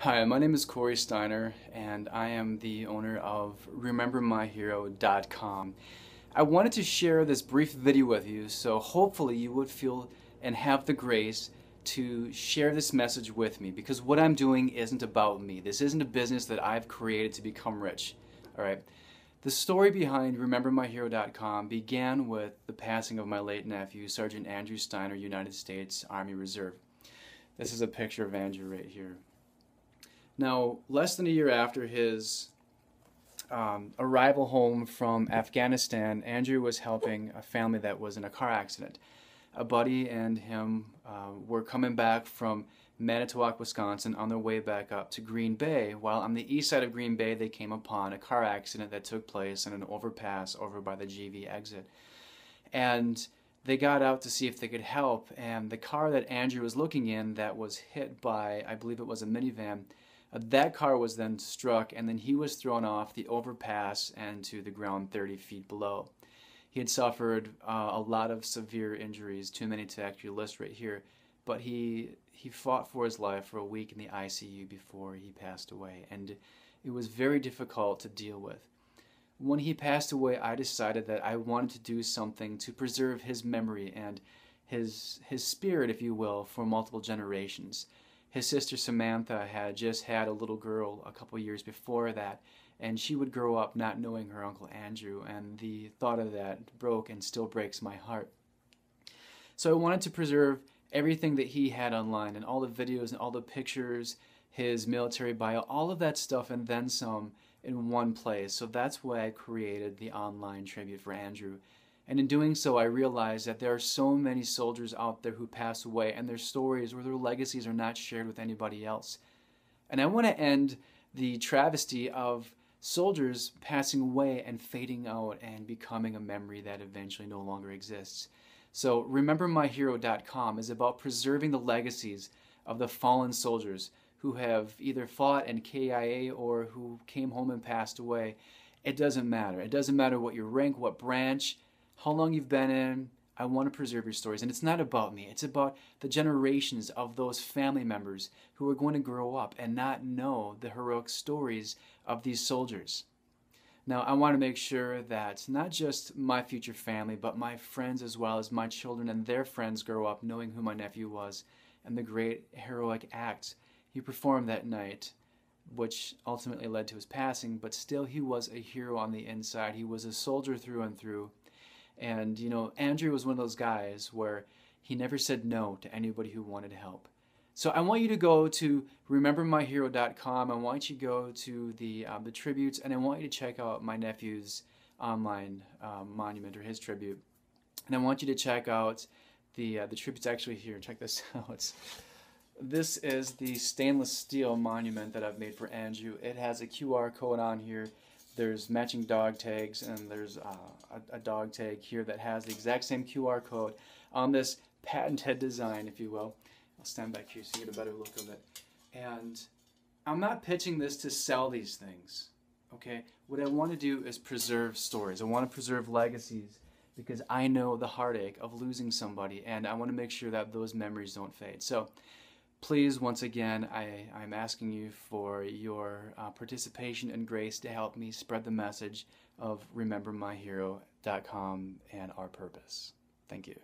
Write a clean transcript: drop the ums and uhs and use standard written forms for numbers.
Hi, my name is Corey Steiner, and I am the owner of RememberMyHero.com. I wanted to share this brief video with you, so hopefully you would feel and have the grace to share this message with me, because what I'm doing isn't about me. This isn't a business that I've created to become rich. All right. The story behind RememberMyHero.com began with the passing of my late nephew, Sergeant Andrew Steiner, United States Army Reserve. This is a picture of Andrew right here. Now, less than a year after his arrival home from Afghanistan, Andrew was helping a family that was in a car accident. A buddy and him were coming back from Manitowoc, Wisconsin on their way back up to Green Bay. While on the east side of Green Bay, they came upon a car accident that took place in an overpass over by the GV exit. And they got out to see if they could help, and the car that Andrew was looking in that was hit by, I believe it was a minivan, that car was then struck, and then he was thrown off the overpass and to the ground 30 feet below. He had suffered a lot of severe injuries, too many to actually list right here, but he fought for his life for a week in the ICU before he passed away, and it was very difficult to deal with. When he passed away, I decided that I wanted to do something to preserve his memory and his spirit, if you will, for multiple generations. His sister Samantha had just had a little girl a couple years before that, and she would grow up not knowing her Uncle Andrew, and the thought of that broke and still breaks my heart. So I wanted to preserve everything that he had online, and all the videos and all the pictures, his military bio, all of that stuff and then some in one place. So that's why I created the online tribute for Andrew. And in doing so, I realized that there are so many soldiers out there who pass away, and their stories or their legacies are not shared with anybody else. And I want to end the travesty of soldiers passing away and fading out and becoming a memory that eventually no longer exists. So RememberMyHero.com is about preserving the legacies of the fallen soldiers who have either fought in KIA or who came home and passed away. It doesn't matter. It doesn't matter what your rank, what branch, how long you've been in. I want to preserve your stories. And it's not about me. It's about the generations of those family members who are going to grow up and not know the heroic stories of these soldiers. Now, I want to make sure that not just my future family, but my friends as well as my children and their friends grow up knowing who my nephew was and the great heroic acts he performed that night, which ultimately led to his passing, but still he was a hero on the inside. He was a soldier through and through. And, you know, Andrew was one of those guys where he never said no to anybody who wanted help. So I want you to go to RememberMyHero.com. I want you to go to the tributes, and I want you to check out my nephew's online monument, or his tribute. And I want you to check out the tributes actually here. Check this out. This is the stainless steel monument that I've made for Andrew. It has a QR code on here. There's matching dog tags, and there's a dog tag here that has the exact same QR code on this patented design, if you will. I'll stand back here so you get a better look of it. And I'm not pitching this to sell these things, okay? What I want to do is preserve stories. I want to preserve legacies because I know the heartache of losing somebody, and I want to make sure that those memories don't fade. So please, once again, I'm asking you for your participation and grace to help me spread the message of RememberMyHero.com and our purpose. Thank you.